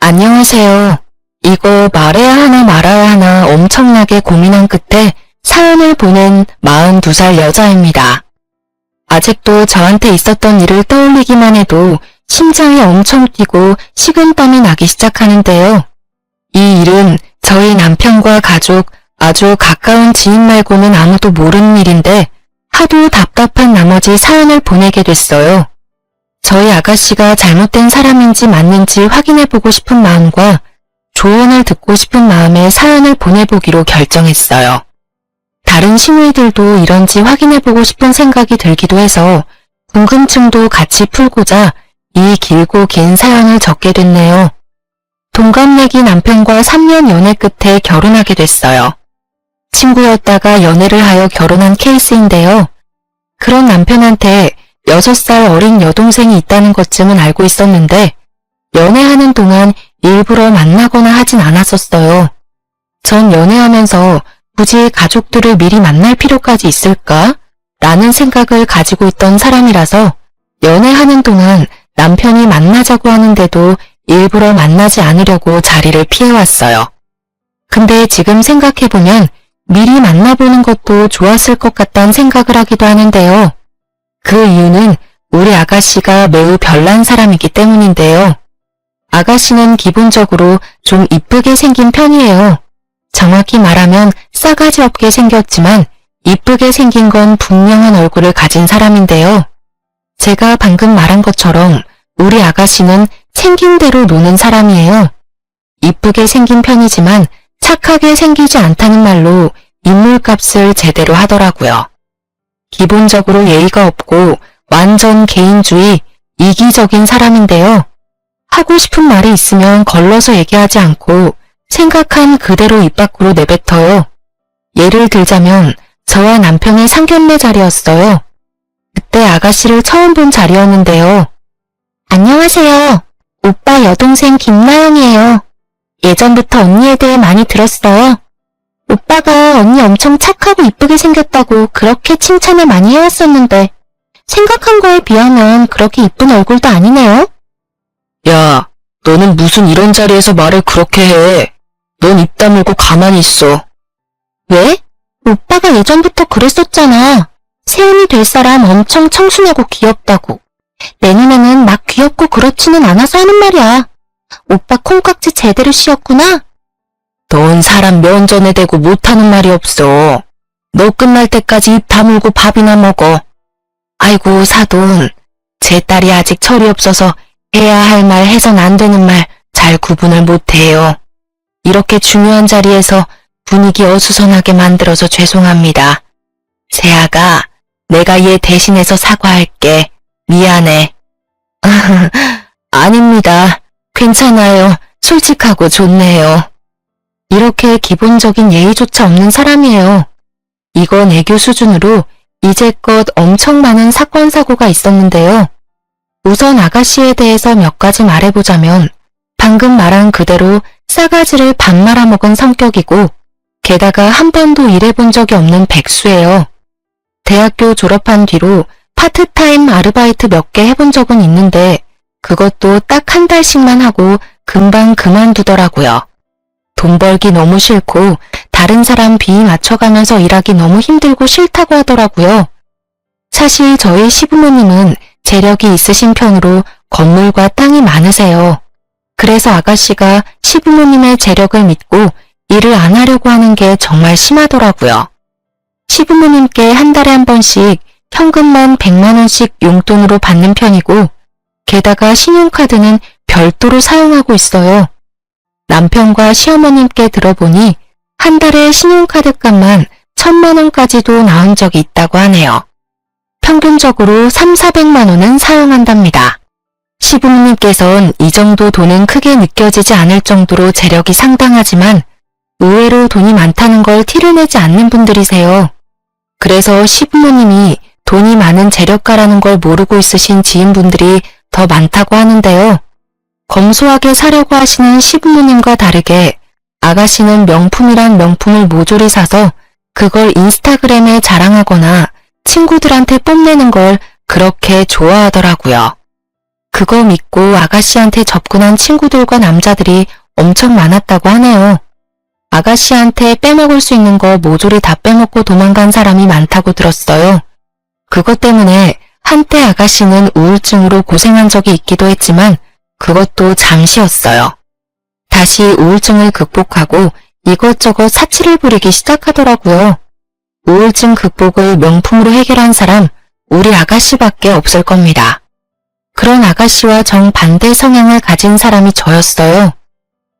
안녕하세요. 이거 말해야 하나 말아야 하나 엄청나게 고민한 끝에 사연을 보낸 42살 여자입니다. 아직도 저한테 있었던 일을 떠올리기만 해도 심장이 엄청 뛰고 식은땀이 나기 시작하는데요. 이 일은 저희 남편과 가족, 아주 가까운 지인 말고는 아무도 모르는 일인데 하도 답답한 나머지 사연을 보내게 됐어요. 저희 아가씨가 잘못된 사람인지 맞는지 확인해보고 싶은 마음과 조언을 듣고 싶은 마음에 사연을 보내보기로 결정했어요. 다른 시누이들도 이런지 확인해보고 싶은 생각이 들기도 해서 궁금증도 같이 풀고자 이 길고 긴 사연을 적게 됐네요. 동갑내기 남편과 3년 연애 끝에 결혼하게 됐어요. 친구였다가 연애를 하여 결혼한 케이스인데요. 그런 남편한테 6살 어린 여동생이 있다는 것쯤은 알고 있었는데 연애하는 동안 일부러 만나거나 하진 않았었어요. 전 연애하면서 굳이 가족들을 미리 만날 필요까지 있을까? 라는 생각을 가지고 있던 사람이라서 연애하는 동안 남편이 만나자고 하는데도 일부러 만나지 않으려고 자리를 피해왔어요. 근데 지금 생각해보면 미리 만나보는 것도 좋았을 것 같다는 생각을 하기도 하는데요. 그 이유는 우리 아가씨가 매우 별난 사람이기 때문인데요. 아가씨는 기본적으로 좀 이쁘게 생긴 편이에요. 정확히 말하면 싸가지 없게 생겼지만 이쁘게 생긴 건 분명한 얼굴을 가진 사람인데요. 제가 방금 말한 것처럼 우리 아가씨는 생긴 대로 노는 사람이에요. 이쁘게 생긴 편이지만 착하게 생기지 않다는 말로 인물값을 제대로 하더라고요. 기본적으로 예의가 없고 완전 개인주의, 이기적인 사람인데요. 하고 싶은 말이 있으면 걸러서 얘기하지 않고 생각한 그대로 입 밖으로 내뱉어요. 예를 들자면 저와 남편의 상견례 자리였어요. 그때 아가씨를 처음 본 자리였는데요. 안녕하세요. 오빠 여동생 김나영이에요. 예전부터 언니에 대해 많이 들었어요. 오빠가 언니 엄청 착하고 이쁘게 생겼다고 그렇게 칭찬을 많이 해왔었는데 생각한 거에 비하면 그렇게 이쁜 얼굴도 아니네요. 야, 너는 무슨 이런 자리에서 말을 그렇게 해. 넌 입 다물고 가만히 있어. 왜? 오빠가 예전부터 그랬었잖아. 세운이 될 사람 엄청 청순하고 귀엽다고. 내 눈에는 막 귀엽고 그렇지는 않아서 하는 말이야. 오빠 콩깍지 제대로 씌웠구나? 넌 사람 면전에 대고 못하는 말이 없어. 너 끝날 때까지 입 다물고 밥이나 먹어. 아이고 사돈, 제 딸이 아직 철이 없어서 해야 할 말 해선 안 되는 말 잘 구분을 못해요. 이렇게 중요한 자리에서 분위기 어수선하게 만들어서 죄송합니다. 세아가, 내가 얘 대신해서 사과할게. 미안해. 아닙니다. 괜찮아요. 솔직하고 좋네요. 이렇게 기본적인 예의조차 없는 사람이에요. 이건 애교 수준으로 이제껏 엄청 많은 사건 사고가 있었는데요. 우선 아가씨에 대해서 몇 가지 말해보자면 방금 말한 그대로 싸가지를 반 말아먹은 성격이고 게다가 한 번도 일해본 적이 없는 백수예요. 대학교 졸업한 뒤로 파트타임 아르바이트 몇 개 해본 적은 있는데 그것도 딱 한 달씩만 하고 금방 그만두더라고요. 돈 벌기 너무 싫고 다른 사람 비위 맞춰가면서 일하기 너무 힘들고 싫다고 하더라고요. 사실 저희 시부모님은 재력이 있으신 편으로 건물과 땅이 많으세요. 그래서 아가씨가 시부모님의 재력을 믿고 일을 안 하려고 하는 게 정말 심하더라고요. 시부모님께 한 달에 한 번씩 현금만 100만 원씩 용돈으로 받는 편이고 게다가 신용카드는 별도로 사용하고 있어요. 남편과 시어머님께 들어보니 한 달에 신용카드 값만 1000만 원까지도 나온 적이 있다고 하네요. 평균적으로 3,400만 원은 사용한답니다. 시부모님께선 이 정도 돈은 크게 느껴지지 않을 정도로 재력이 상당하지만 의외로 돈이 많다는 걸 티를 내지 않는 분들이세요. 그래서 시부모님이 돈이 많은 재력가라는 걸 모르고 있으신 지인분들이 더 많다고 하는데요. 검소하게 사려고 하시는 시부모님과 다르게 아가씨는 명품이란 명품을 모조리 사서 그걸 인스타그램에 자랑하거나 친구들한테 뽐내는 걸 그렇게 좋아하더라고요. 그거 믿고 아가씨한테 접근한 친구들과 남자들이 엄청 많았다고 하네요. 아가씨한테 빼먹을 수 있는 거 모조리 다 빼먹고 도망간 사람이 많다고 들었어요. 그것 때문에 한때 아가씨는 우울증으로 고생한 적이 있기도 했지만 그것도 잠시였어요. 다시 우울증을 극복하고 이것저것 사치를 부리기 시작하더라고요. 우울증 극복을 명품으로 해결한 사람 우리 아가씨밖에 없을 겁니다. 그런 아가씨와 정반대 성향을 가진 사람이 저였어요.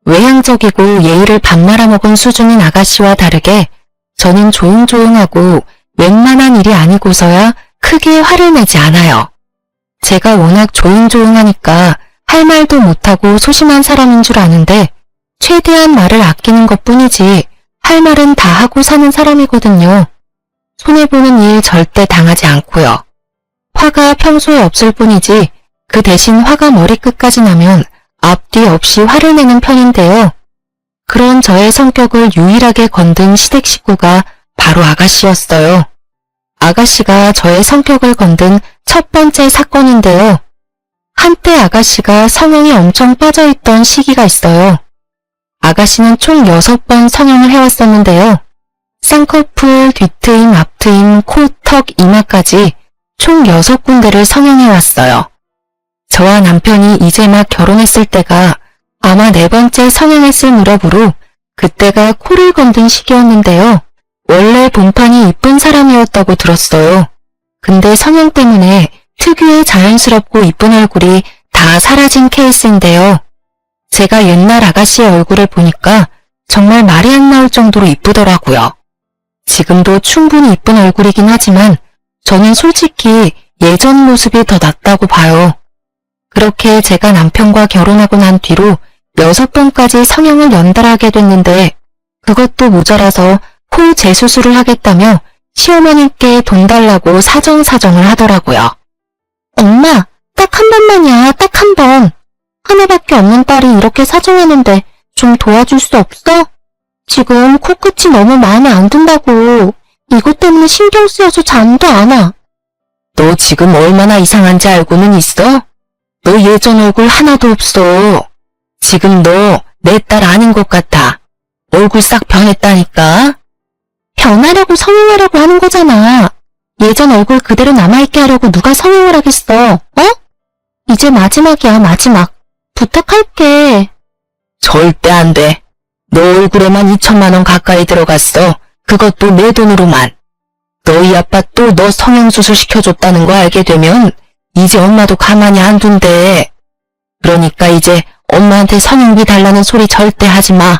외향적이고 예의를 밥 말아먹은 수준인 아가씨와 다르게 저는 조용조용하고 웬만한 일이 아니고서야 크게 화를 내지 않아요. 제가 워낙 조용조용하니까 할 말도 못하고 소심한 사람인 줄 아는데 최대한 말을 아끼는 것뿐이지 할 말은 다 하고 사는 사람이거든요. 손해보는 일 절대 당하지 않고요. 화가 평소에 없을 뿐이지 그 대신 화가 머리끝까지 나면 앞뒤 없이 화를 내는 편인데요. 그런 저의 성격을 유일하게 건든 시댁 식구가 바로 아가씨였어요. 아가씨가 저의 성격을 건든 첫 번째 사건인데요. 한때 아가씨가 성형이 엄청 빠져있던 시기가 있어요. 아가씨는 총 6번 성형을 해왔었는데요. 쌍꺼풀, 뒤트임, 앞트임, 코, 턱, 이마까지 총 6군데를 성형해왔어요. 저와 남편이 이제 막 결혼했을 때가 아마 4번째 성형했을 무렵으로 그때가 코를 건든 시기였는데요. 원래 본판이 이쁜 사람이었다고 들었어요. 근데 성형 때문에 특유의 자연스럽고 이쁜 얼굴이 다 사라진 케이스인데요. 제가 옛날 아가씨의 얼굴을 보니까 정말 말이 안 나올 정도로 이쁘더라고요. 지금도 충분히 이쁜 얼굴이긴 하지만 저는 솔직히 예전 모습이 더 낫다고 봐요. 그렇게 제가 남편과 결혼하고 난 뒤로 6번까지 성형을 연달아하게 됐는데 그것도 모자라서 코 재수술을 하겠다며 시어머님께 돈 달라고 사정사정을 하더라고요. 엄마, 딱 한 번만이야, 딱 한 번. 하나밖에 없는 딸이 이렇게 사정하는데 좀 도와줄 수 없어? 지금 코끝이 너무 마음에 안 든다고. 이것 때문에 신경 쓰여서 잠도 안 와. 너 지금 얼마나 이상한지 알고는 있어? 너 예전 얼굴 하나도 없어. 지금 너 내 딸 아닌 것 같아. 얼굴 싹 변했다니까. 변하려고 성형하려고 하는 거잖아. 예전 얼굴 그대로 남아있게 하려고 누가 성형을 하겠어, 어? 이제 마지막이야, 마지막. 부탁할게. 절대 안 돼. 너 얼굴에만 2천만 원 가까이 들어갔어. 그것도 내 돈으로만. 너희 아빠 또 너 성형수술 시켜줬다는 거 알게 되면 이제 엄마도 가만히 안 둔대. 그러니까 이제 엄마한테 성형비 달라는 소리 절대 하지 마.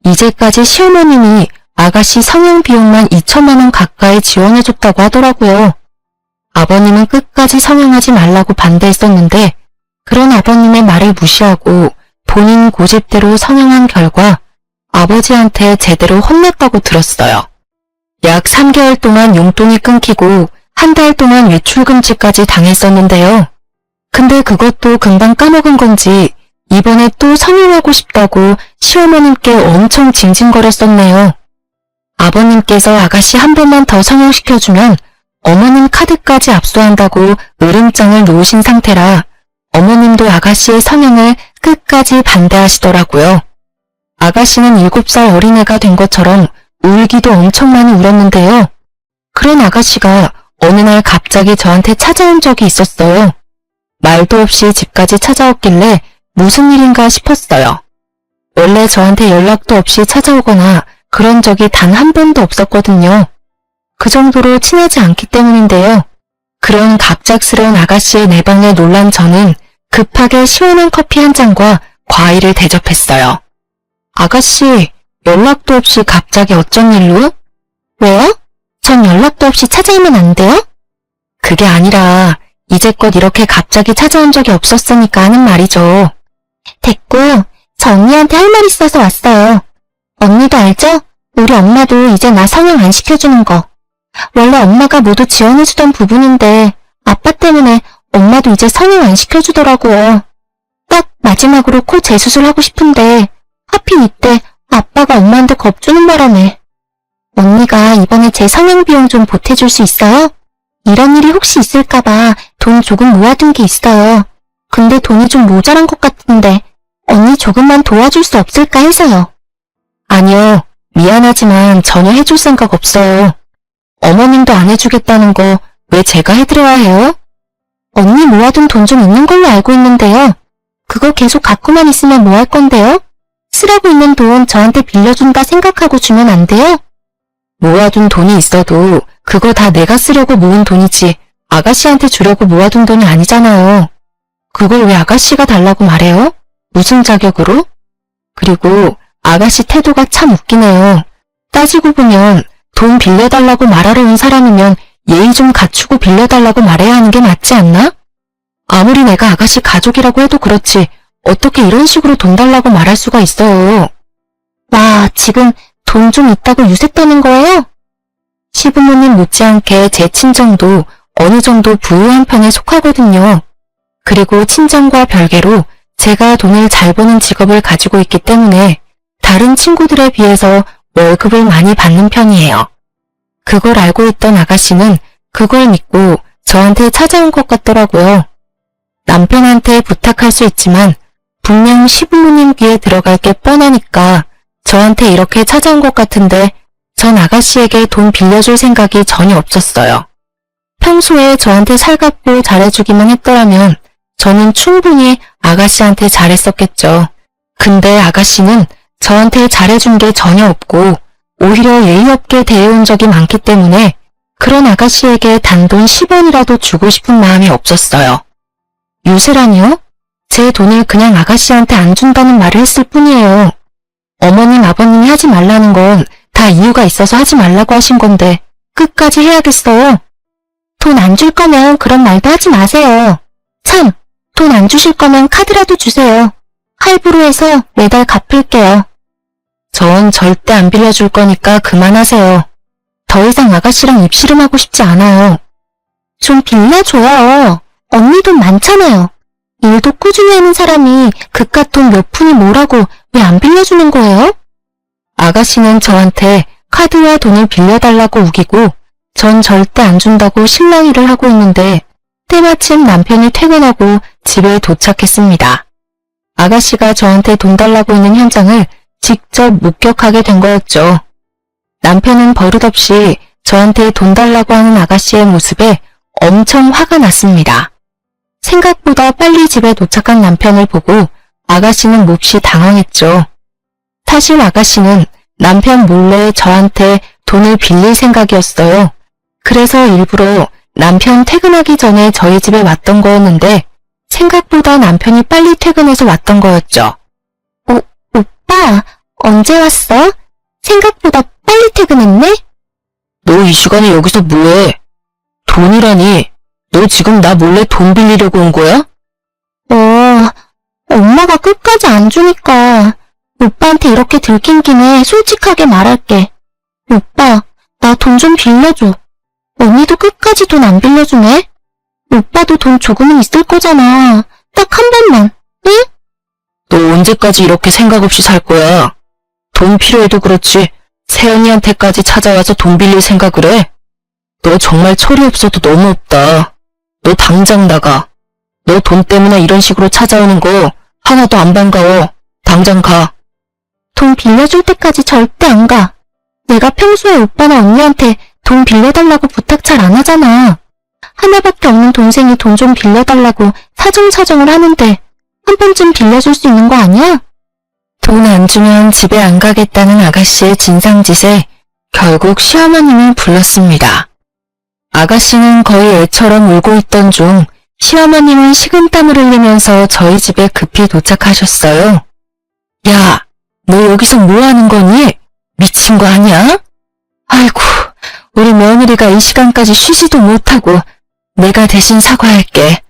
이제까지 시어머님이 아가씨 성형 비용만 2천만 원 가까이 지원해줬다고 하더라고요. 아버님은 끝까지 성형하지 말라고 반대했었는데 그런 아버님의 말을 무시하고 본인 고집대로 성형한 결과 아버지한테 제대로 혼냈다고 들었어요. 약 3개월 동안 용돈이 끊기고 한 달 동안 외출금지까지 당했었는데요. 근데 그것도 금방 까먹은 건지 이번에 또 성형하고 싶다고 시어머님께 엄청 징징거렸었네요. 아버님께서 아가씨 한 번만 더 성형시켜주면 어머님 카드까지 압수한다고 으름장을 놓으신 상태라 어머님도 아가씨의 성형을 끝까지 반대하시더라고요. 아가씨는 7살 어린애가 된 것처럼 울기도 엄청 많이 울었는데요. 그런 아가씨가 어느 날 갑자기 저한테 찾아온 적이 있었어요. 말도 없이 집까지 찾아왔길래 무슨 일인가 싶었어요. 원래 저한테 연락도 없이 찾아오거나 그런 적이 단 한 번도 없었거든요. 그 정도로 친하지 않기 때문인데요. 그런 갑작스러운 아가씨의 내방에 놀란 저는 급하게 시원한 커피 한 잔과 과일을 대접했어요. 아가씨, 연락도 없이 갑자기 어쩐 일로? 왜요? 전 연락도 없이 찾아오면 안 돼요? 그게 아니라 이제껏 이렇게 갑자기 찾아온 적이 없었으니까 하는 말이죠. 됐고, 저 언니한테 할 말 있어서 왔어요. 언니도 알죠? 우리 엄마도 이제 나 성형 안 시켜주는 거. 원래 엄마가 모두 지원해주던 부분인데 아빠 때문에 엄마도 이제 성형 안 시켜주더라고요. 딱 마지막으로 코 재수술하고 싶은데 하필 이때 아빠가 엄마한테 겁주는 바람에. 언니가 이번에 제 성형 비용 좀 보태줄 수 있어요? 이런 일이 혹시 있을까봐 돈 조금 모아둔 게 있어요. 근데 돈이 좀 모자란 것 같은데 언니 조금만 도와줄 수 없을까 해서요. 아니요. 미안하지만 전혀 해줄 생각 없어요. 어머님도 안 해주겠다는 거 왜 제가 해드려야 해요? 언니 모아둔 돈 좀 있는 걸로 알고 있는데요. 그거 계속 갖고만 있으면 뭐 할 건데요? 쓰라고 있는 돈 저한테 빌려준다 생각하고 주면 안 돼요? 모아둔 돈이 있어도 그거 다 내가 쓰려고 모은 돈이지 아가씨한테 주려고 모아둔 돈이 아니잖아요. 그걸 왜 아가씨가 달라고 말해요? 무슨 자격으로? 그리고 아가씨 태도가 참 웃기네요. 따지고 보면 돈 빌려달라고 말하러 온 사람이면 예의 좀 갖추고 빌려달라고 말해야 하는 게 맞지 않나? 아무리 내가 아가씨 가족이라고 해도 그렇지 어떻게 이런 식으로 돈 달라고 말할 수가 있어요. 와, 지금 돈 좀 있다고 유세 떠는 거예요? 시부모님 못지않게 제 친정도 어느 정도 부유한 편에 속하거든요. 그리고 친정과 별개로 제가 돈을 잘 버는 직업을 가지고 있기 때문에 다른 친구들에 비해서 월급을 많이 받는 편이에요. 그걸 알고 있던 아가씨는 그걸 믿고 저한테 찾아온 것 같더라고요. 남편한테 부탁할 수 있지만 분명 시부모님 귀에 들어갈 게 뻔하니까 저한테 이렇게 찾아온 것 같은데 전 아가씨에게 돈 빌려줄 생각이 전혀 없었어요. 평소에 저한테 살갑고 잘해주기만 했더라면 저는 충분히 아가씨한테 잘했었겠죠. 근데 아가씨는 저한테 잘해준 게 전혀 없고 오히려 예의 없게 대해온 적이 많기 때문에 그런 아가씨에게 단돈 10원이라도 주고 싶은 마음이 없었어요. 유세라니요? 제 돈을 그냥 아가씨한테 안 준다는 말을 했을 뿐이에요. 어머님, 아버님이 하지 말라는 건 다 이유가 있어서 하지 말라고 하신 건데 끝까지 해야겠어요. 돈 안 줄 거면 그런 말도 하지 마세요. 참, 돈 안 주실 거면 카드라도 주세요. 할부로 해서 매달 갚을게요. 전 절대 안 빌려줄 거니까 그만하세요. 더 이상 아가씨랑 입씨름하고 싶지 않아요. 좀 빌려줘요. 언니 돈 많잖아요. 일도 꾸준히 하는 사람이 그깟 돈 몇 푼이 뭐라고 왜 안 빌려주는 거예요? 아가씨는 저한테 카드와 돈을 빌려달라고 우기고 전 절대 안 준다고 실랑이를 하고 있는데 때마침 남편이 퇴근하고 집에 도착했습니다. 아가씨가 저한테 돈 달라고 있는 현장을 직접 목격하게 된 거였죠. 남편은 버릇없이 저한테 돈 달라고 하는 아가씨의 모습에 엄청 화가 났습니다. 생각보다 빨리 집에 도착한 남편을 보고 아가씨는 몹시 당황했죠. 사실 아가씨는 남편 몰래 저한테 돈을 빌릴 생각이었어요. 그래서 일부러 남편 퇴근하기 전에 저희 집에 왔던 거였는데 생각보다 남편이 빨리 퇴근해서 왔던 거였죠. 오빠, 언제 왔어? 생각보다 빨리 퇴근했네? 너 이 시간에 여기서 뭐해? 돈이라니? 너 지금 나 몰래 돈 빌리려고 온 거야? 엄마가 끝까지 안 주니까 오빠한테 이렇게 들킨 김에 솔직하게 말할게. 오빠, 나 돈 좀 빌려줘. 언니도 끝까지 돈 안 빌려주네? 오빠도 돈 조금은 있을 거잖아. 딱 한 번만, 응? 너 언제까지 이렇게 생각 없이 살 거야? 돈 필요해도 그렇지 세연이한테까지 찾아와서 돈 빌릴 생각을 해? 너 정말 철이 없어도 너무 없다. 너 당장 나가. 너 돈 때문에 이런 식으로 찾아오는 거 하나도 안 반가워. 당장 가. 돈 빌려줄 때까지 절대 안 가. 내가 평소에 오빠나 언니한테 돈 빌려달라고 부탁 잘 안 하잖아. 하나밖에 없는 동생이 돈 좀 빌려달라고 사정사정을 하는데 한 번쯤 빌려줄 수 있는 거 아니야? 돈 안 주면 집에 안 가겠다는 아가씨의 진상짓에 결국 시어머님을 불렀습니다. 아가씨는 거의 애처럼 울고 있던 중 시어머님은 식은땀을 흘리면서 저희 집에 급히 도착하셨어요. 야, 너 여기서 뭐 하는 거니? 미친 거 아니야? 아이고, 우리 며느리가 이 시간까지 쉬지도 못하고 내가 대신 사과할게.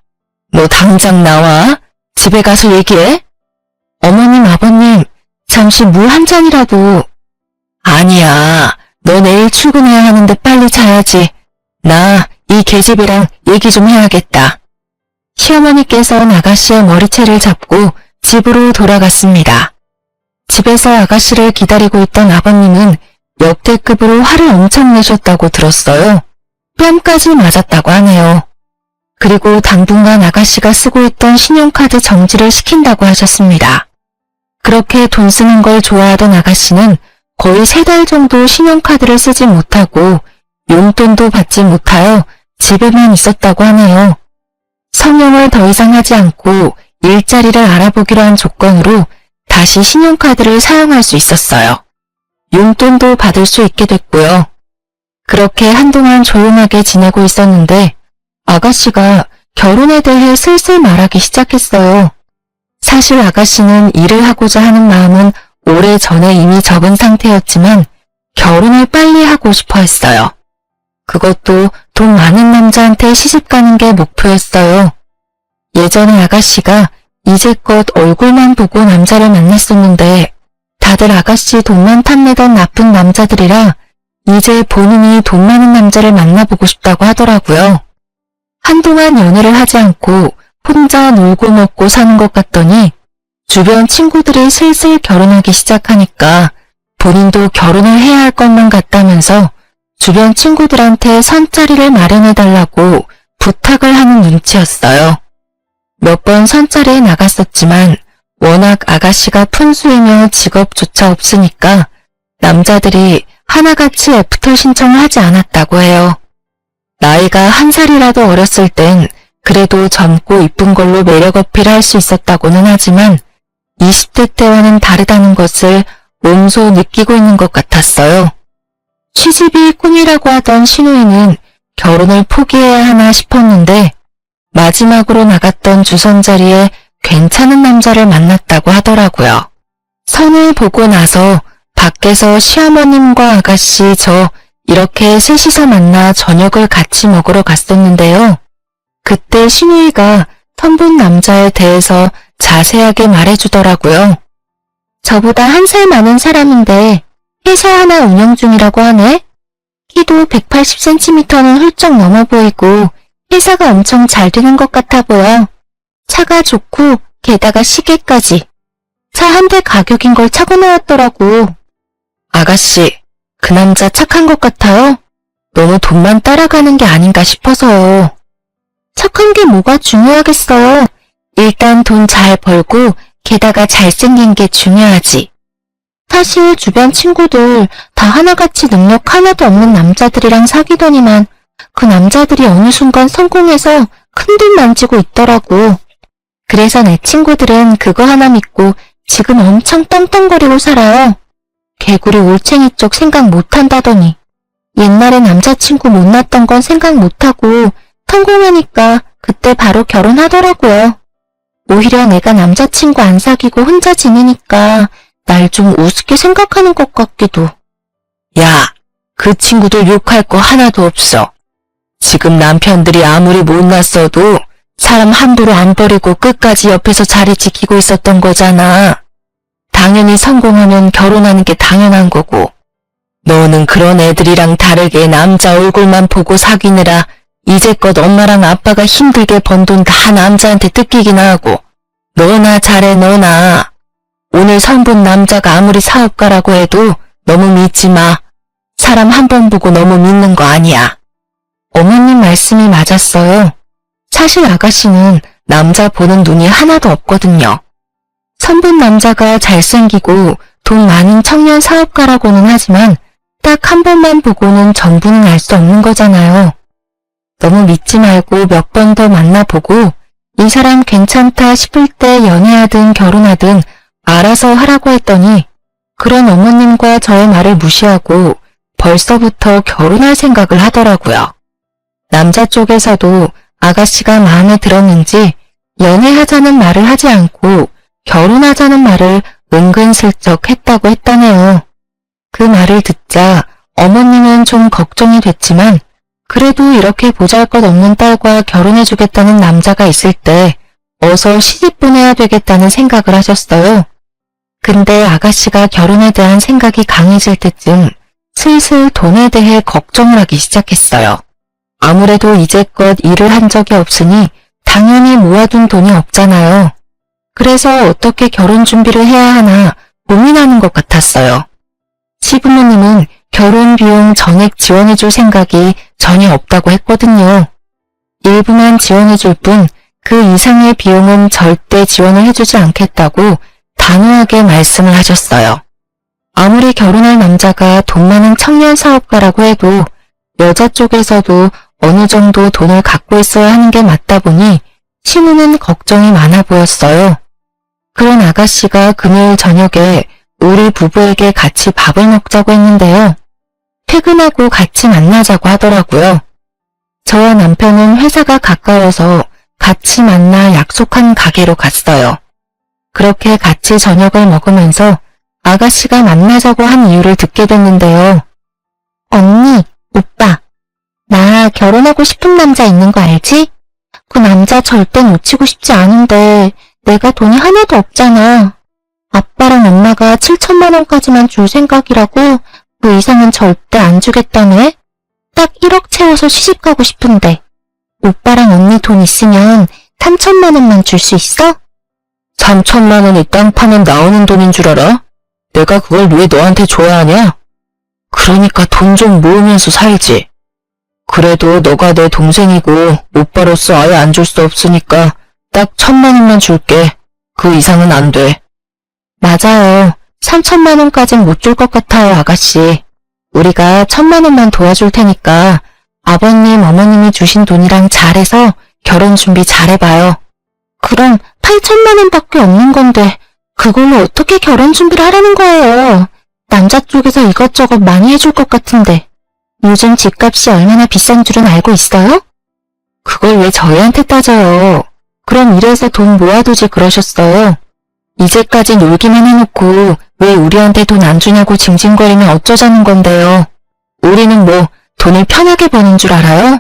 너 당장 나와. 집에 가서 얘기해. 어머님, 아버님, 잠시 물 한 잔이라도. 아니야, 너 내일 출근해야 하는데 빨리 자야지. 나 이 계집애랑 얘기 좀 해야겠다. 시어머니께서는 아가씨의 머리채를 잡고 집으로 돌아갔습니다. 집에서 아가씨를 기다리고 있던 아버님은 역대급으로 화를 엄청 내셨다고 들었어요. 뺨까지 맞았다고 하네요. 그리고 당분간 아가씨가 쓰고 있던 신용카드 정지를 시킨다고 하셨습니다. 그렇게 돈 쓰는 걸 좋아하던 아가씨는 거의 3달 정도 신용카드를 쓰지 못하고 용돈도 받지 못하여 집에만 있었다고 하네요. 성형을 더 이상 하지 않고 일자리를 알아보기로 한 조건으로 다시 신용카드를 사용할 수 있었어요. 용돈도 받을 수 있게 됐고요. 그렇게 한동안 조용하게 지내고 있었는데 아가씨가 결혼에 대해 슬슬 말하기 시작했어요. 사실 아가씨는 일을 하고자 하는 마음은 오래전에 이미 접은 상태였지만 결혼을 빨리 하고 싶어 했어요. 그것도 돈 많은 남자한테 시집가는 게 목표였어요. 예전에 아가씨가 이제껏 얼굴만 보고 남자를 만났었는데 다들 아가씨 돈만 탐내던 나쁜 남자들이라 이제 본인이 돈 많은 남자를 만나보고 싶다고 하더라고요. 한동안 연애를 하지 않고 혼자 놀고 먹고 사는 것 같더니 주변 친구들이 슬슬 결혼하기 시작하니까 본인도 결혼을 해야 할 것만 같다면서 주변 친구들한테 선자리를 마련해달라고 부탁을 하는 눈치였어요. 몇 번 선자리에 나갔었지만 워낙 아가씨가 푼수이며 직업조차 없으니까 남자들이 하나같이 애프터 신청을 하지 않았다고 해요. 나이가 1살이라도 어렸을 땐 그래도 젊고 이쁜 걸로 매력 어필할 수 있었다고는 하지만 20대 때와는 다르다는 것을 몸소 느끼고 있는 것 같았어요. 취집이 꿈이라고 하던 신우이는 결혼을 포기해야 하나 싶었는데 마지막으로 나갔던 주선자리에 괜찮은 남자를 만났다고 하더라고요. 선을 보고 나서 밖에서 시어머님과 아가씨 저 이렇게 셋이서 만나 저녁을 같이 먹으러 갔었는데요. 그때 신우이가 선본 남자에 대해서 자세하게 말해주더라고요. 저보다 1살 많은 사람인데 회사 하나 운영 중이라고 하네. 키도 180cm는 훌쩍 넘어 보이고 회사가 엄청 잘 되는 것 같아 보여. 차가 좋고 게다가 시계까지. 차 한 대 가격인 걸 차고 나왔더라고. 아가씨, 그 남자 착한 것 같아요? 너무 돈만 따라가는 게 아닌가 싶어서요. 착한 게 뭐가 중요하겠어요. 일단 돈 잘 벌고 게다가 잘생긴 게 중요하지. 사실 주변 친구들 다 하나같이 능력 하나도 없는 남자들이랑 사귀더니만 그 남자들이 어느 순간 성공해서 큰돈 만지고 있더라고. 그래서 내 친구들은 그거 하나 믿고 지금 엄청 떵떵거리고 살아요. 개구리 올챙이 쪽 생각 못한다더니 옛날에 남자친구 못났던 건 생각 못하고 성공하니까 그때 바로 결혼하더라고요. 오히려 내가 남자친구 안 사귀고 혼자 지내니까 날 좀 우습게 생각하는 것 같기도. 야, 그 친구들 욕할 거 하나도 없어. 지금 남편들이 아무리 못났어도 사람 함부로 안 버리고 끝까지 옆에서 자리 지키고 있었던 거잖아. 당연히 성공하면 결혼하는 게 당연한 거고. 너는 그런 애들이랑 다르게 남자 얼굴만 보고 사귀느라 이제껏 엄마랑 아빠가 힘들게 번 돈 다 남자한테 뜯기기나 하고. 너나 잘해 너나. 오늘 선본 남자가 아무리 사업가라고 해도 너무 믿지 마. 사람 한 번 보고 너무 믿는 거 아니야. 어머님 말씀이 맞았어요. 사실 아가씨는 남자 보는 눈이 하나도 없거든요. 선본 남자가 잘생기고 돈 많은 청년 사업가라고는 하지만 딱 한 번만 보고는 전부는 알 수 없는 거잖아요. 너무 믿지 말고 몇 번 더 만나보고 이 사람 괜찮다 싶을 때 연애하든 결혼하든 알아서 하라고 했더니 그런 어머님과 저의 말을 무시하고 벌써부터 결혼할 생각을 하더라고요. 남자 쪽에서도 아가씨가 마음에 들었는지 연애하자는 말을 하지 않고 결혼하자는 말을 은근슬쩍 했다고 했다네요. 그 말을 듣자 어머님은 좀 걱정이 됐지만 그래도 이렇게 보잘것없는 딸과 결혼해주겠다는 남자가 있을 때 어서 시집 보내야 되겠다는 생각을 하셨어요. 근데 아가씨가 결혼에 대한 생각이 강해질 때쯤 슬슬 돈에 대해 걱정을 하기 시작했어요. 아무래도 이제껏 일을 한 적이 없으니 당연히 모아둔 돈이 없잖아요. 그래서 어떻게 결혼 준비를 해야 하나 고민하는 것 같았어요. 시부모님은 결혼 비용 전액 지원해줄 생각이 전혀 없다고 했거든요. 일부만 지원해줄 뿐 그 이상의 비용은 절대 지원을 해주지 않겠다고 단호하게 말씀을 하셨어요. 아무리 결혼할 남자가 돈 많은 청년 사업가라고 해도 여자 쪽에서도 어느 정도 돈을 갖고 있어야 하는 게 맞다 보니 신우는 걱정이 많아 보였어요. 그런 아가씨가 금요일 저녁에 우리 부부에게 같이 밥을 먹자고 했는데요. 퇴근하고 같이 만나자고 하더라고요. 저와 남편은 회사가 가까워서 같이 만나 약속한 가게로 갔어요. 그렇게 같이 저녁을 먹으면서 아가씨가 만나자고 한 이유를 듣게 됐는데요. 언니, 오빠, 나 결혼하고 싶은 남자 있는 거 알지? 그 남자 절대 놓치고 싶지 않은데 내가 돈이 하나도 없잖아. 아빠랑 엄마가 7천만 원까지만 줄 생각이라고 그 이상은 절대 안 주겠다네. 딱 1억 채워서 시집 가고 싶은데 오빠랑 언니 돈 있으면 3천만 원만 줄 수 있어? 3천만 원이 땅 파면 나오는 돈인 줄 알아? 내가 그걸 왜 너한테 줘야 하냐? 그러니까 돈 좀 모으면서 살지. 그래도 너가 내 동생이고 오빠로서 아예 안 줄 수 없으니까 딱 1,000만 원만 줄게. 그 이상은 안 돼. 맞아요. 3천만 원까진 못 줄 것 같아요, 아가씨. 우리가 1,000만 원만 도와줄 테니까 아버님, 어머님이 주신 돈이랑 잘해서 결혼 준비 잘해봐요. 그럼 8천만 원밖에 없는 건데 그걸로 어떻게 결혼 준비를 하라는 거예요? 남자 쪽에서 이것저것 많이 해줄 것 같은데 요즘 집값이 얼마나 비싼 줄은 알고 있어요? 그걸 왜 저희한테 따져요? 그럼 이래서 돈 모아두지 그러셨어요. 이제까지 놀기만 해놓고 왜 우리한테 돈 안 주냐고 징징거리면 어쩌자는 건데요. 우리는 뭐 돈을 편하게 버는 줄 알아요?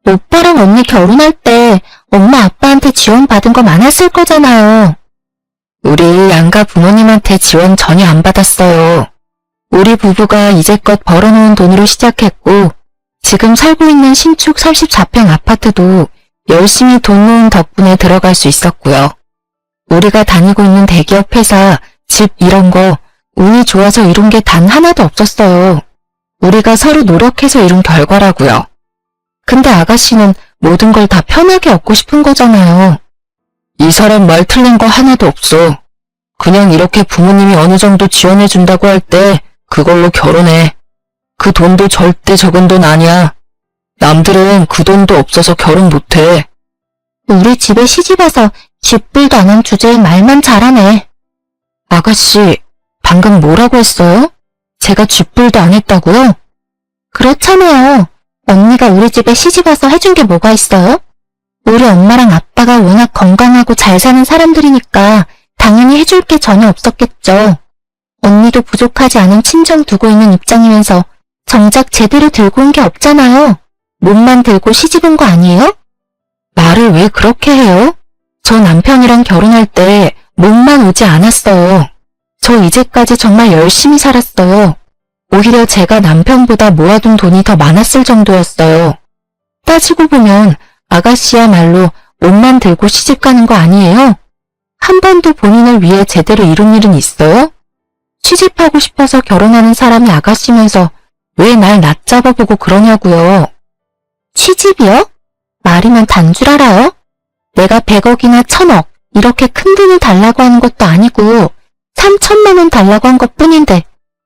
오빠랑 언니 결혼할 때 엄마 아빠한테 지원 받은 거 많았을 거잖아요. 우리 양가 부모님한테 지원 전혀 안 받았어요. 우리 부부가 이제껏 벌어놓은 돈으로 시작했고 지금 살고 있는 신축 34평 아파트도 열심히 돈 모은 덕분에 들어갈 수 있었고요. 우리가 다니고 있는 대기업 회사, 집 이런 거 운이 좋아서 이룬 게 단 하나도 없었어요. 우리가 서로 노력해서 이룬 결과라고요. 근데 아가씨는 모든 걸 다 편하게 얻고 싶은 거잖아요. 이 사람 말 틀린 거 하나도 없어. 그냥 이렇게 부모님이 어느 정도 지원해준다고 할 때 그걸로 결혼해. 그 돈도 절대 적은 돈 아니야. 남들은 그 돈도 없어서 결혼 못해. 우리 집에 시집와서 쥐뿔도 안 한 주제에 말만 잘하네. 아가씨, 방금 뭐라고 했어요? 제가 쥐뿔도 안 했다고요? 그렇잖아요. 언니가 우리 집에 시집와서 해준 게 뭐가 있어요? 우리 엄마랑 아빠가 워낙 건강하고 잘 사는 사람들이니까 당연히 해줄 게 전혀 없었겠죠. 언니도 부족하지 않은 친정 두고 있는 입장이면서 정작 제대로 들고 온 게 없잖아요. 몸만 들고 시집 온 거 아니에요? 말을 왜 그렇게 해요? 저 남편이랑 결혼할 때 몸만 오지 않았어요. 저 이제까지 정말 열심히 살았어요. 오히려 제가 남편보다 모아둔 돈이 더 많았을 정도였어요. 따지고 보면 아가씨야말로 몸만 들고 시집 가는 거 아니에요? 한 번도 본인을 위해 제대로 이룬 일은 있어요? 시집하고 싶어서 결혼하는 사람이 아가씨면서 왜 날 낮잡아보고 그러냐고요. 시집이요? 말이면 단 줄 알아요? 내가 100억이나 1000억 이렇게 큰 돈을 달라고 하는 것도 아니고 3천만 원 달라고 한 것뿐인데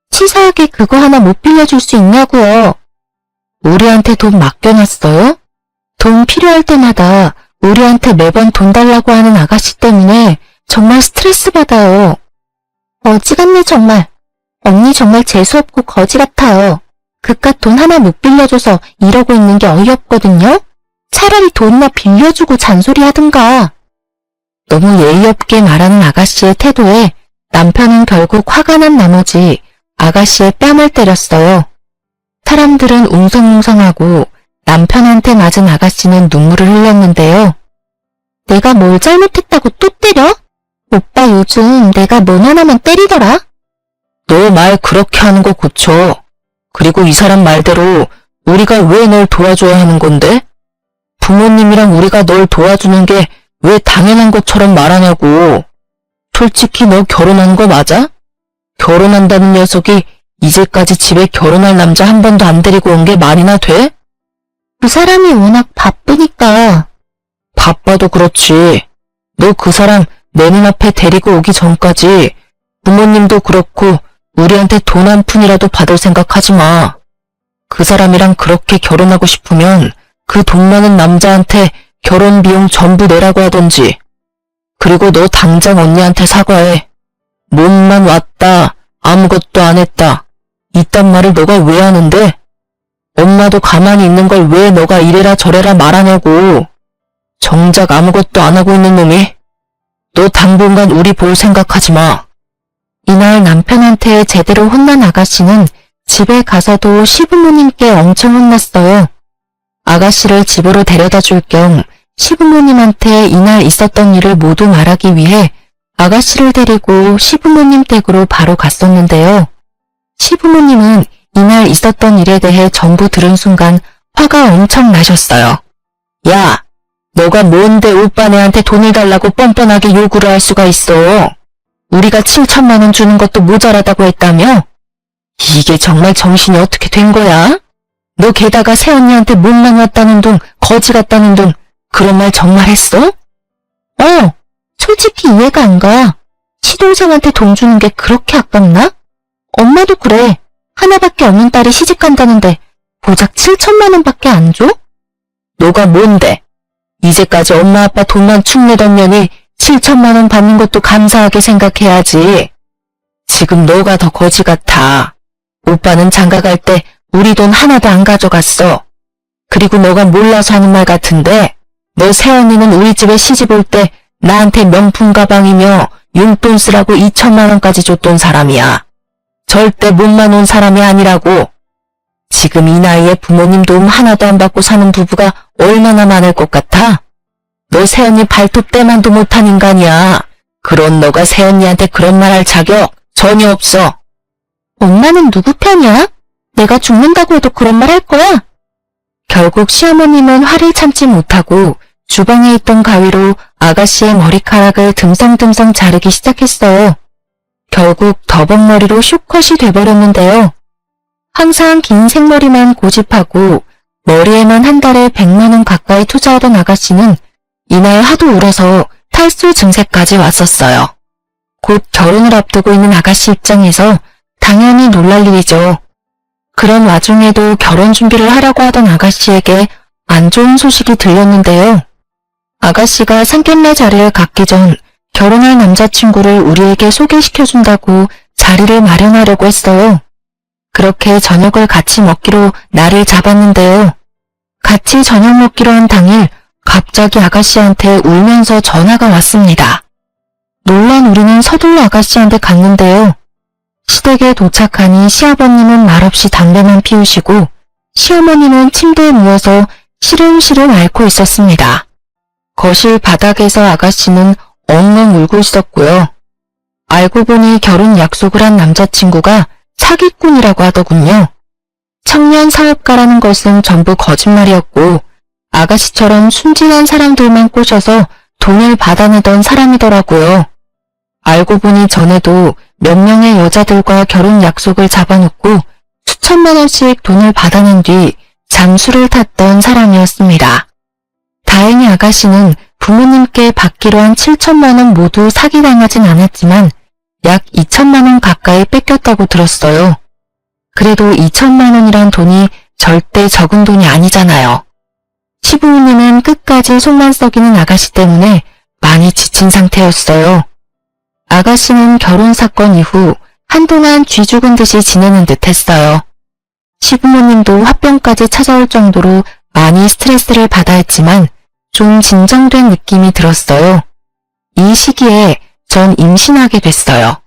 치사하게 그거 하나 못 빌려줄 수 있냐고요. 우리한테 돈 맡겨놨어요? 돈 필요할 때마다 우리한테 매번 돈 달라고 하는 아가씨 때문에 정말 스트레스 받아요. 어지간네 정말. 언니 정말 재수없고 거지 같아요. 그깟 돈 하나 못 빌려줘서 이러고 있는 게 어이없거든요. 차라리 돈이나 빌려주고 잔소리 하든가. 너무 예의 없게 말하는 아가씨의 태도에 남편은 결국 화가 난 나머지 아가씨의 뺨을 때렸어요. 사람들은 웅성웅성하고 남편한테 맞은 아가씨는 눈물을 흘렸는데요. 내가 뭘 잘못했다고 또 때려? 오빠 요즘 내가 뭐 하나만 때리더라? 너 말 그렇게 하는 거 고쳐. 그리고 이 사람 말대로 우리가 왜 널 도와줘야 하는 건데? 부모님이랑 우리가 널 도와주는 게 왜 당연한 것처럼 말하냐고. 솔직히 너 결혼한 거 맞아? 결혼한다는 녀석이 이제까지 집에 결혼할 남자 한 번도 안 데리고 온 게 말이나 돼? 그 사람이 워낙 바쁘니까. 바빠도 그렇지. 너 그 사람 내 눈앞에 데리고 오기 전까지 부모님도 그렇고 우리한테 돈 한 푼이라도 받을 생각하지 마. 그 사람이랑 그렇게 결혼하고 싶으면 그 돈 많은 남자한테 결혼 비용 전부 내라고 하던지. 그리고 너 당장 언니한테 사과해. 몸만 왔다, 아무것도 안 했다. 이딴 말을 너가 왜 하는데? 엄마도 가만히 있는 걸 왜 너가 이래라 저래라 말하냐고. 정작 아무것도 안 하고 있는 놈이. 너 당분간 우리 볼 생각하지 마. 이날 남편한테 제대로 혼난 아가씨는 집에 가서도 시부모님께 엄청 혼났어요. 아가씨를 집으로 데려다 줄 겸 시부모님한테 이날 있었던 일을 모두 말하기 위해 아가씨를 데리고 시부모님 댁으로 바로 갔었는데요. 시부모님은 이날 있었던 일에 대해 전부 들은 순간 화가 엄청 나셨어요. 야, 너가 뭔데 오빠네한테 돈을 달라고 뻔뻔하게 요구를 할 수가 있어. 우리가 7천만 원 주는 것도 모자라다고 했다며? 이게 정말 정신이 어떻게 된 거야? 너 게다가 새언니한테 몸만 왔다는 둥, 거지 같다는 둥, 그런 말 정말 했어? 솔직히 이해가 안 가. 시동생한테 돈 주는 게 그렇게 아깝나? 엄마도 그래. 하나밖에 없는 딸이 시집 간다는데 고작 7천만 원밖에 안 줘? 너가 뭔데? 이제까지 엄마 아빠 돈만 축 내던 년이 7천만 원 받는 것도 감사하게 생각해야지. 지금 너가 더 거지 같아. 오빠는 장가 갈 때 우리 돈 하나도 안 가져갔어. 그리고 너가 몰라서 하는 말 같은데 너 새언니는 우리 집에 시집 올 때 나한테 명품 가방이며 용돈 쓰라고 2천만 원까지 줬던 사람이야. 절대 몸만 온 사람이 아니라고. 지금 이 나이에 부모님 도움 하나도 안 받고 사는 부부가 얼마나 많을 것 같아? 너 새언니 발톱 때만도 못한 인간이야. 그런 너가 새언니한테 그런 말 할 자격 전혀 없어. 엄마는 누구 편이야? 내가 죽는다고 해도 그런 말 할 거야? 결국 시어머님은 화를 참지 못하고 주방에 있던 가위로 아가씨의 머리카락을 듬성듬성 자르기 시작했어요. 결국 더벅머리로 쇼컷이 돼버렸는데요. 항상 긴 생머리만 고집하고 머리에만 한 달에 100만 원 가까이 투자하던 아가씨는 이날 하도 울어서 탈수 증세까지 왔었어요. 곧 결혼을 앞두고 있는 아가씨 입장에서 당연히 놀랄 일이죠. 그런 와중에도 결혼 준비를 하려고 하던 아가씨에게 안 좋은 소식이 들렸는데요. 아가씨가 상견례 자리를 갖기 전 결혼할 남자친구를 우리에게 소개시켜준다고 자리를 마련하려고 했어요. 그렇게 저녁을 같이 먹기로 날을 잡았는데요. 같이 저녁 먹기로 한 당일 갑자기 아가씨한테 울면서 전화가 왔습니다. 놀란 우리는 서둘러 아가씨한테 갔는데요. 시댁에 도착하니 시아버님은 말없이 담배만 피우시고 시어머니는 침대에 누워서 시름시름 앓고 있었습니다. 거실 바닥에서 아가씨는 엉엉 울고 있었고요. 알고 보니 결혼 약속을 한 남자친구가 사기꾼이라고 하더군요. 청년 사업가라는 것은 전부 거짓말이었고 아가씨처럼 순진한 사람들만 꼬셔서 돈을 받아내던 사람이더라고요. 알고 보니 전에도 몇 명의 여자들과 결혼 약속을 잡아놓고 수천만 원씩 돈을 받아낸 뒤 잠수를 탔던 사람이었습니다. 다행히 아가씨는 부모님께 받기로 한 7천만 원 모두 사기당하진 않았지만 약 2천만 원 가까이 뺏겼다고 들었어요. 그래도 2천만 원이란 돈이 절대 적은 돈이 아니잖아요. 시부모님은 끝까지 속만 썩이는 아가씨 때문에 많이 지친 상태였어요. 아가씨는 결혼 사건 이후 한동안 쥐 죽은 듯이 지내는 듯 했어요. 시부모님도 화병까지 찾아올 정도로 많이 스트레스를 받아 했지만 좀 진정된 느낌이 들었어요. 이 시기에 전 임신하게 됐어요.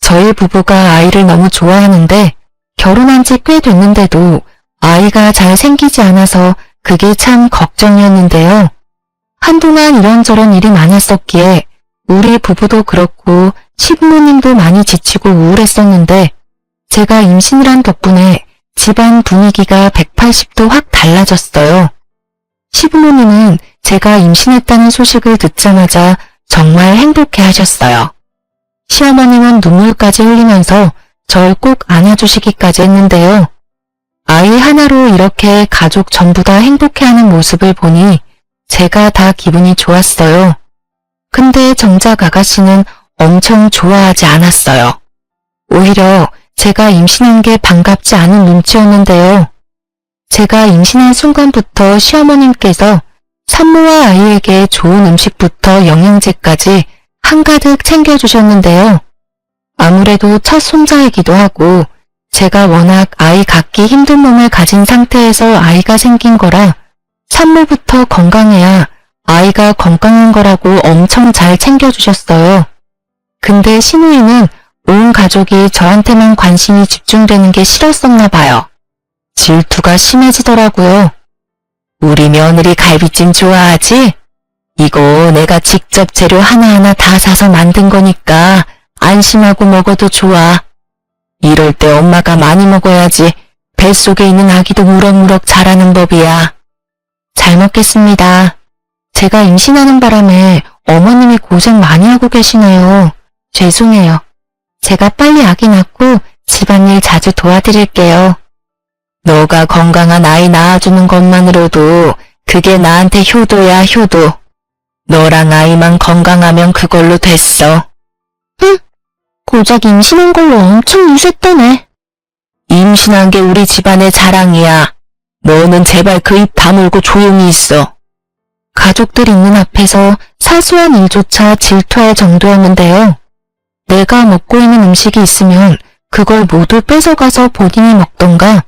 저희 부부가 아이를 너무 좋아하는데 결혼한 지 꽤 됐는데도 아이가 잘 생기지 않아서 그게 참 걱정이었는데요. 한동안 이런저런 일이 많았었기에 우리 부부도 그렇고 시부모님도 많이 지치고 우울했었는데 제가 임신을 한 덕분에 집안 분위기가 180도 확 달라졌어요. 시부모님은 제가 임신했다는 소식을 듣자마자 정말 행복해 하셨어요. 시어머님은 눈물까지 흘리면서 절 꼭 안아주시기까지 했는데요. 아이 하나로 이렇게 가족 전부 다 행복해하는 모습을 보니 제가 다 기분이 좋았어요. 근데 정작 아가씨는 엄청 좋아하지 않았어요. 오히려 제가 임신한 게 반갑지 않은 눈치였는데요. 제가 임신한 순간부터 시어머님께서 산모와 아이에게 좋은 음식부터 영양제까지 한가득 챙겨주셨는데요. 아무래도 첫 손자이기도 하고 제가 워낙 아이 갖기 힘든 몸을 가진 상태에서 아이가 생긴 거라 산모부터 건강해야 아이가 건강한 거라고 엄청 잘 챙겨주셨어요. 근데 시누이는 온 가족이 저한테만 관심이 집중되는 게 싫었었나 봐요. 질투가 심해지더라고요. 우리 며느리 갈비찜 좋아하지? 이거 내가 직접 재료 하나하나 다 사서 만든 거니까 안심하고 먹어도 좋아. 이럴 때 엄마가 많이 먹어야지 뱃속에 있는 아기도 무럭무럭 자라는 법이야. 잘 먹겠습니다. 제가 임신하는 바람에 어머님이 고생 많이 하고 계시네요. 죄송해요. 제가 빨리 아기 낳고 집안일 자주 도와드릴게요. 너가 건강한 아이 낳아주는 것만으로도 그게 나한테 효도야, 효도. 너랑 아이만 건강하면 그걸로 됐어. 고작 임신한 걸로 엄청 유세떠네. 임신한 게 우리 집안의 자랑이야. 너는 제발 그 입 다물고 조용히 있어. 가족들 있는 앞에서 사소한 일조차 질투할 정도였는데요. 내가 먹고 있는 음식이 있으면 그걸 모두 뺏어가서 본인이 먹던가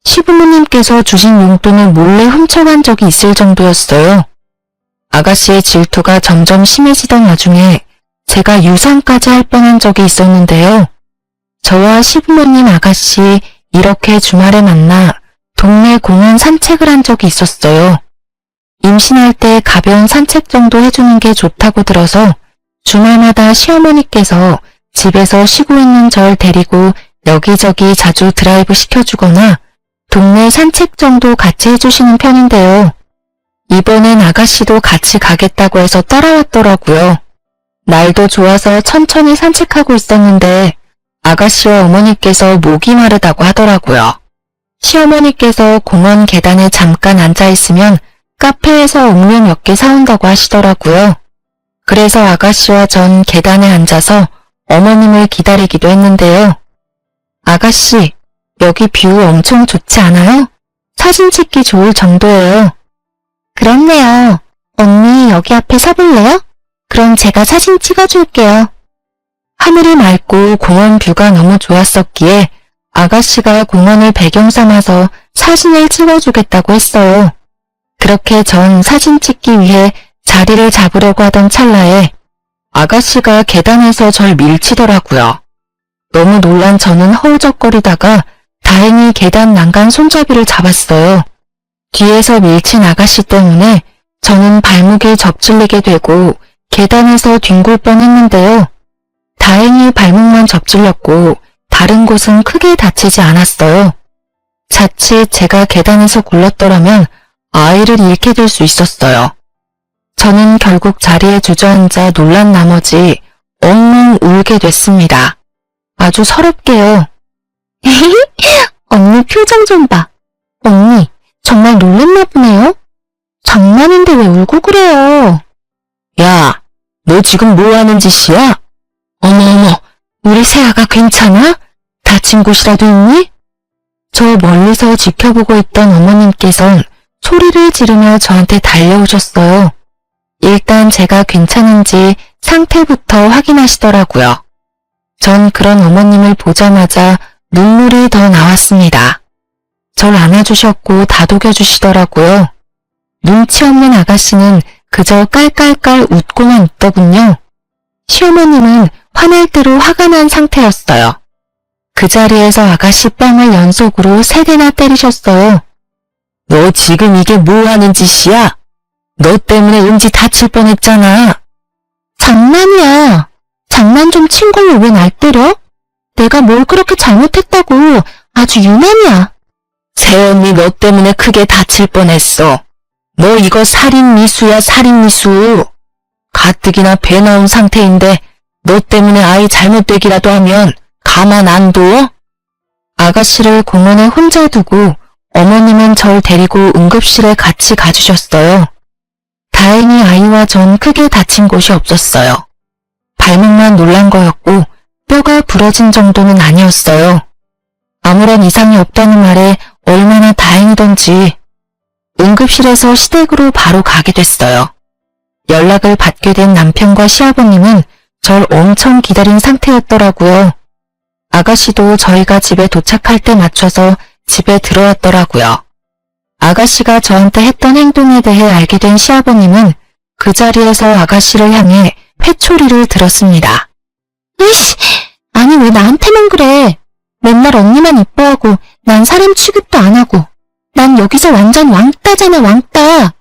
시부모님께서 주신 용돈을 몰래 훔쳐간 적이 있을 정도였어요. 아가씨의 질투가 점점 심해지던 와중에 제가 유산까지 할 뻔한 적이 있었는데요. 저와 시부모님 아가씨 이렇게 주말에 만나 동네 공원 산책을 한 적이 있었어요. 임신할 때 가벼운 산책 정도 해주는 게 좋다고 들어서 주말마다 시어머니께서 집에서 쉬고 있는 절 데리고 여기저기 자주 드라이브 시켜주거나 동네 산책 정도 같이 해주시는 편인데요. 이번엔 아가씨도 같이 가겠다고 해서 따라왔더라고요. 날도 좋아서 천천히 산책하고 있었는데 아가씨와 어머니께서 목이 마르다고 하더라고요. 시어머니께서 공원 계단에 잠깐 앉아있으면 카페에서 음료 몇 개 사온다고 하시더라고요. 그래서 아가씨와 전 계단에 앉아서 어머님을 기다리기도 했는데요. 아가씨, 여기 뷰 엄청 좋지 않아요? 사진 찍기 좋을 정도예요. 그렇네요. 언니 여기 앞에 서볼래요? 그럼 제가 사진 찍어줄게요. 하늘이 맑고 공원 뷰가 너무 좋았었기에 아가씨가 공원을 배경 삼아서 사진을 찍어주겠다고 했어요. 그렇게 전 사진 찍기 위해 자리를 잡으려고 하던 찰나에 아가씨가 계단에서 절 밀치더라고요. 너무 놀란 저는 허우적거리다가 다행히 계단 난간 손잡이를 잡았어요. 뒤에서 밀친 아가씨 때문에 저는 발목이 접질리게 되고 계단에서 뒹굴 뻔했는데요. 다행히 발목만 접질렸고 다른 곳은 크게 다치지 않았어요. 자칫 제가 계단에서 굴렀더라면 아이를 잃게 될 수 있었어요. 저는 결국 자리에 주저앉아 놀란 나머지 엉엉 울게 됐습니다. 아주 서럽게요. 언니 표정 좀 봐. 언니 정말 놀랬나 보네요. 장난인데 왜 울고 그래요? 야, 너 지금 뭐 하는 짓이야? 어머어머, 우리 새아가 괜찮아? 다친 곳이라도 있니? 저 멀리서 지켜보고 있던 어머님께선 소리를 지르며 저한테 달려오셨어요. 일단 제가 괜찮은지 상태부터 확인하시더라고요. 전 그런 어머님을 보자마자 눈물이 더 나왔습니다. 절 안아주셨고 다독여주시더라고요. 눈치 없는 아가씨는 그저 깔깔깔 웃고만 있더군요. 시어머님은 화날 대로 화가 난 상태였어요. 그 자리에서 아가씨 뺨을 연속으로 3대나 때리셨어요. 너 지금 이게 뭐 하는 짓이야? 너 때문에 은지 다칠 뻔했잖아. 장난이야. 장난 좀 친 걸로 왜 날 때려? 내가 뭘 그렇게 잘못했다고. 아주 유난이야. 새언니 너 때문에 크게 다칠 뻔했어. 너 이거 살인미수야, 살인미수. 가뜩이나 배 나온 상태인데 너 때문에 아이 잘못되기라도 하면 가만 안 둬? 아가씨를 공원에 혼자 두고 어머님은 절 데리고 응급실에 같이 가주셨어요. 다행히 아이와 전 크게 다친 곳이 없었어요. 발목만 놀란 거였고 뼈가 부러진 정도는 아니었어요. 아무런 이상이 없다는 말에 얼마나 다행이던지 응급실에서 시댁으로 바로 가게 됐어요. 연락을 받게 된 남편과 시아버님은 절 엄청 기다린 상태였더라고요. 아가씨도 저희가 집에 도착할 때 맞춰서 집에 들어왔더라고요. 아가씨가 저한테 했던 행동에 대해 알게 된 시아버님은 그 자리에서 아가씨를 향해 회초리를 들었습니다. 으이씨, 아니 왜 나한테만 그래? 맨날 언니만 이뻐하고 난 사람 취급도 안 하고 난 여기서 완전 왕따잖아, 왕따.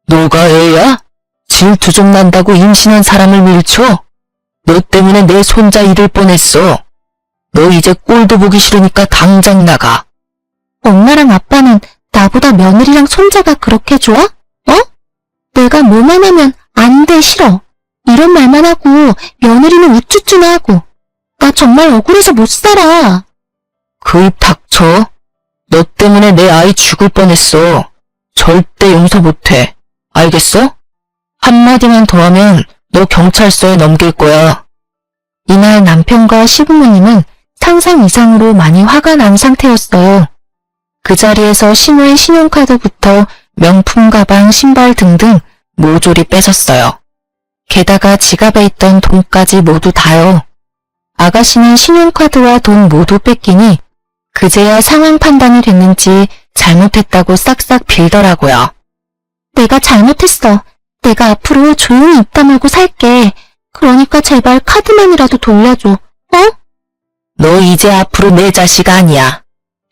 너가 애야? 질투 좀 난다고 임신한 사람을 밀쳐? 너 때문에 내 손자 잃을 뻔했어. 너 이제 꼴도 보기 싫으니까 당장 나가. 엄마랑 아빠는 나보다 며느리랑 손자가 그렇게 좋아? 어? 내가 뭐만 하면 안 돼, 싫어. 이런 말만 하고 며느리는 우쭈쭈나 하고 나 정말 억울해서 못 살아. 그 입 닥쳐. 너 때문에 내 아이 죽을 뻔했어. 절대 용서 못해. 알겠어? 한마디만 더 하면 너 경찰서에 넘길 거야. 이날 남편과 시부모님은 상상 이상으로 많이 화가 난 상태였어요. 그 자리에서 신우의 신용카드부터 명품 가방, 신발 등등 모조리 뺏었어요. 게다가 지갑에 있던 돈까지 모두 다요. 아가씨는 신용카드와 돈 모두 뺏기니 그제야 상황 판단이 됐는지 잘못했다고 싹싹 빌더라고요. 내가 잘못했어. 내가 앞으로 조용히 입 다물고 살게. 그러니까 제발 카드만이라도 돌려줘. 어? 너 이제 앞으로 내 자식 아니야.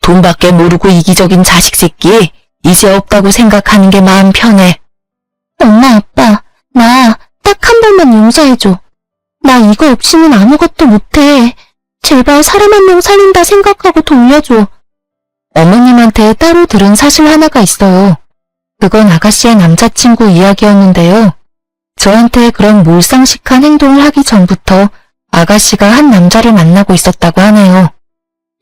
돈밖에 모르고 이기적인 자식 새끼 이제 없다고 생각하는 게 마음 편해. 엄마, 아빠, 나 딱 한 번만 용서해줘. 나 이거 없이는 아무것도 못해. 제발 사람 한 명 살린다 생각하고 돌려줘. 어머님한테 따로 들은 사실 하나가 있어요. 그건 아가씨의 남자친구 이야기였는데요. 저한테 그런 몰상식한 행동을 하기 전부터 아가씨가 한 남자를 만나고 있었다고 하네요.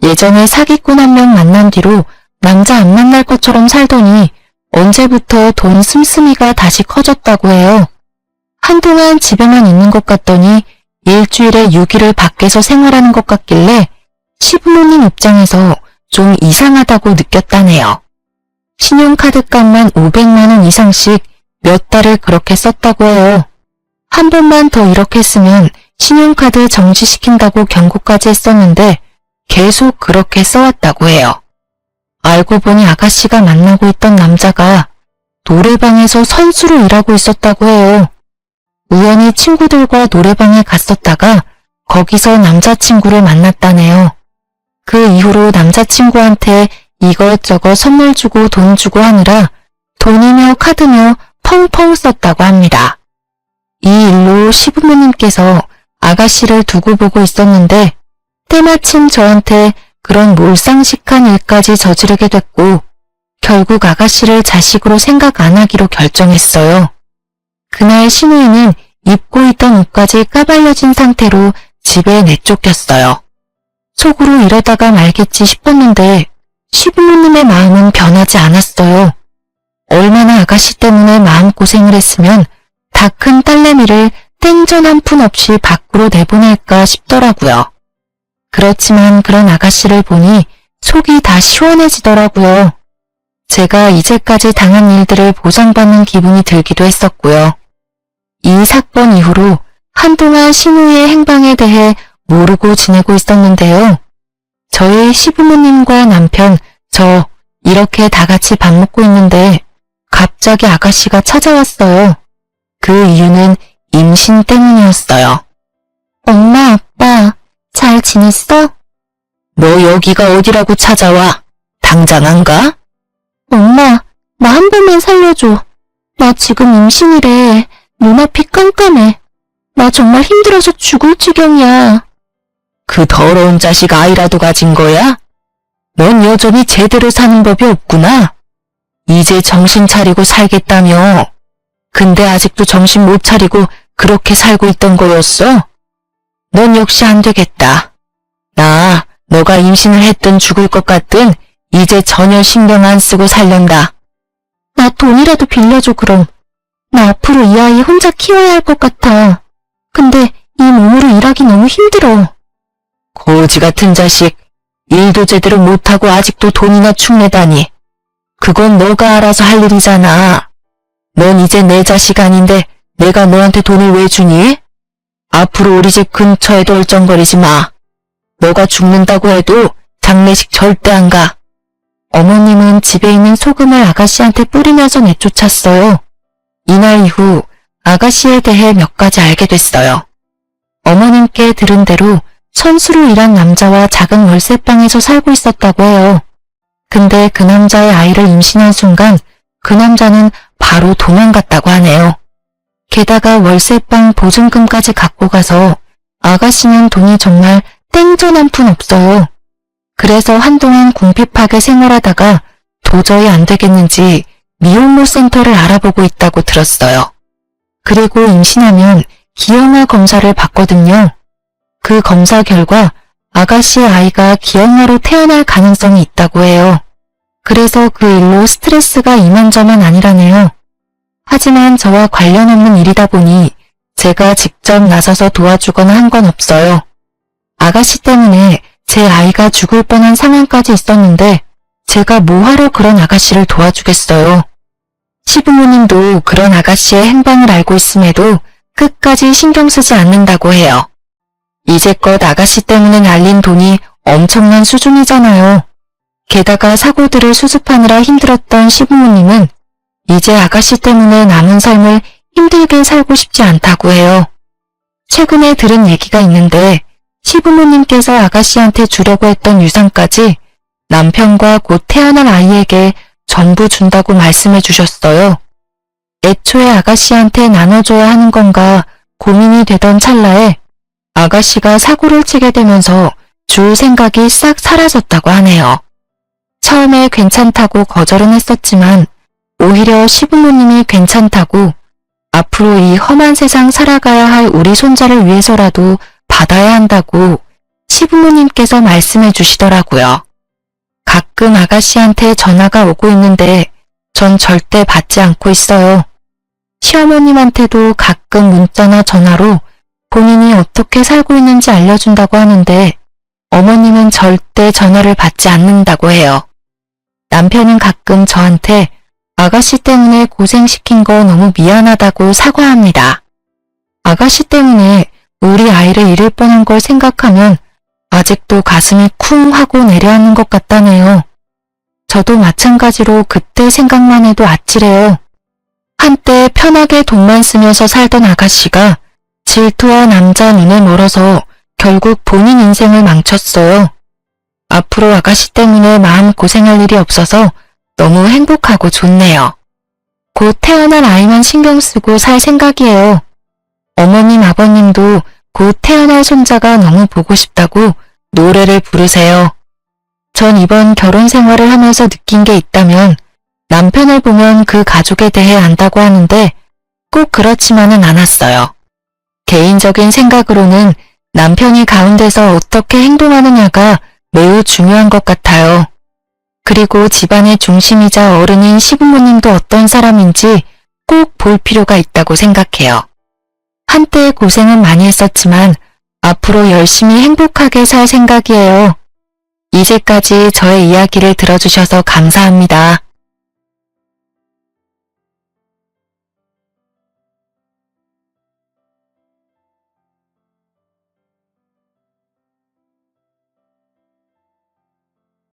예전에 사기꾼 한 명 만난 뒤로 남자 안 만날 것처럼 살더니 언제부터 돈 씀씀이가 다시 커졌다고 해요. 한동안 집에만 있는 것 같더니 일주일에 6일을 밖에서 생활하는 것 같길래 시부모님 입장에서 좀 이상하다고 느꼈다네요. 신용카드 값만 500만 원 이상씩 몇 달을 그렇게 썼다고 해요. 한 번만 더 이렇게 쓰면 신용카드 정지시킨다고 경고까지 했었는데 계속 그렇게 써왔다고 해요. 알고 보니 아가씨가 만나고 있던 남자가 노래방에서 선수로 일하고 있었다고 해요. 우연히 친구들과 노래방에 갔었다가 거기서 남자친구를 만났다네요. 그 이후로 남자친구한테 이것저것 선물 주고 돈 주고 하느라 돈이며 카드며 펑펑 썼다고 합니다. 이 일로 시부모님께서 아가씨를 두고 보고 있었는데 때마침 저한테 그런 몰상식한 일까지 저지르게 됐고 결국 아가씨를 자식으로 생각 안 하기로 결정했어요. 그날 신우이는 입고 있던 옷까지 까발려진 상태로 집에 내쫓겼어요. 속으로 이러다가 말겠지 싶었는데 시부모님의 마음은 변하지 않았어요. 얼마나 아가씨 때문에 마음고생을 했으면 다 큰 딸내미를 땡전 한 푼 없이 밖으로 내보낼까 싶더라고요. 그렇지만 그런 아가씨를 보니 속이 다 시원해지더라고요. 제가 이제까지 당한 일들을 보상받는 기분이 들기도 했었고요. 이 사건 이후로 한동안 신우의 행방에 대해 모르고 지내고 있었는데요. 저희 시부모님과 남편, 저 이렇게 다 같이 밥 먹고 있는데 갑자기 아가씨가 찾아왔어요. 그 이유는 임신 때문이었어요. 엄마, 아빠, 잘 지냈어? 너 여기가 어디라고 찾아와? 당장 안 가? 엄마, 나 한 번만 살려줘. 나 지금 임신이래. 눈앞이 깜깜해. 나 정말 힘들어서 죽을 지경이야. 그 더러운 자식 아이라도 가진 거야? 넌 여전히 제대로 사는 법이 없구나. 이제 정신 차리고 살겠다며. 근데 아직도 정신 못 차리고 그렇게 살고 있던 거였어? 넌 역시 안 되겠다. 나 너가 임신을 했든 죽을 것 같든 이제 전혀 신경 안 쓰고 살련다. 나 돈이라도 빌려줘 그럼. 나 앞으로 이 아이 혼자 키워야 할 것 같아. 근데 이 몸으로 일하기 너무 힘들어. 거지 같은 자식. 일도 제대로 못하고 아직도 돈이나 축내다니. 그건 너가 알아서 할 일이잖아. 넌 이제 내 자식 아닌데 내가 너한테 돈을 왜 주니? 앞으로 우리 집 근처에도 얼쩡거리지 마. 너가 죽는다고 해도 장례식 절대 안 가. 어머님은 집에 있는 소금을 아가씨한테 뿌리면서 내쫓았어요. 이날 이후 아가씨에 대해 몇 가지 알게 됐어요. 어머님께 들은 대로 선수로 일한 남자와 작은 월세방에서 살고 있었다고 해요. 근데 그 남자의 아이를 임신한 순간 그 남자는 바로 도망갔다고 하네요. 게다가 월세방 보증금까지 갖고 가서 아가씨는 돈이 정말 땡전 한 푼 없어요. 그래서 한동안 궁핍하게 생활하다가 도저히 안 되겠는지 미혼모 센터를 알아보고 있다고 들었어요. 그리고 임신하면 기형아 검사를 받거든요. 그 검사 결과 아가씨의 아이가 기형아로 태어날 가능성이 있다고 해요. 그래서 그 일로 스트레스가 이만저만 아니라네요. 하지만 저와 관련 없는 일이다 보니 제가 직접 나서서 도와주거나 한 건 없어요. 아가씨 때문에 제 아이가 죽을 뻔한 상황까지 있었는데 제가 뭐하러 그런 아가씨를 도와주겠어요. 시부모님도 그런 아가씨의 행방을 알고 있음에도 끝까지 신경 쓰지 않는다고 해요. 이제껏 아가씨 때문에 날린 돈이 엄청난 수준이잖아요. 게다가 사고들을 수습하느라 힘들었던 시부모님은 이제 아가씨 때문에 남은 삶을 힘들게 살고 싶지 않다고 해요. 최근에 들은 얘기가 있는데 시부모님께서 아가씨한테 주려고 했던 유산까지 남편과 곧 태어날 아이에게 전부 준다고 말씀해 주셨어요. 애초에 아가씨한테 나눠줘야 하는 건가 고민이 되던 찰나에 아가씨가 사고를 치게 되면서 줄 생각이 싹 사라졌다고 하네요. 처음에 괜찮다고 거절은 했었지만 오히려 시부모님이 괜찮다고 앞으로 이 험한 세상 살아가야 할 우리 손자를 위해서라도 받아야 한다고 시부모님께서 말씀해 주시더라고요. 가끔 아가씨한테 전화가 오고 있는데 전 절대 받지 않고 있어요. 시어머님한테도 가끔 문자나 전화로 본인이 어떻게 살고 있는지 알려준다고 하는데 어머님은 절대 전화를 받지 않는다고 해요. 남편은 가끔 저한테 아가씨 때문에 고생시킨 거 너무 미안하다고 사과합니다. 아가씨 때문에 우리 아이를 잃을 뻔한 걸 생각하면 아직도 가슴이 쿵 하고 내려앉는 것 같다네요. 저도 마찬가지로 그때 생각만 해도 아찔해요. 한때 편하게 돈만 쓰면서 살던 아가씨가 질투와 남자 눈에 멀어서 결국 본인 인생을 망쳤어요. 앞으로 아가씨 때문에 마음 고생할 일이 없어서 너무 행복하고 좋네요. 곧 태어날 아이만 신경 쓰고 살 생각이에요. 어머님, 아버님도 곧 태어날 손자가 너무 보고 싶다고 노래를 부르세요. 전 이번 결혼 생활을 하면서 느낀 게 있다면 남편을 보면 그 가족에 대해 안다고 하는데 꼭 그렇지만은 않았어요. 개인적인 생각으로는 남편이 가운데서 어떻게 행동하느냐가 매우 중요한 것 같아요. 그리고 집안의 중심이자 어른인 시부모님도 어떤 사람인지 꼭 볼 필요가 있다고 생각해요. 한때 고생은 많이 했었지만 앞으로 열심히 행복하게 살 생각이에요. 이제까지 저의 이야기를 들어주셔서 감사합니다.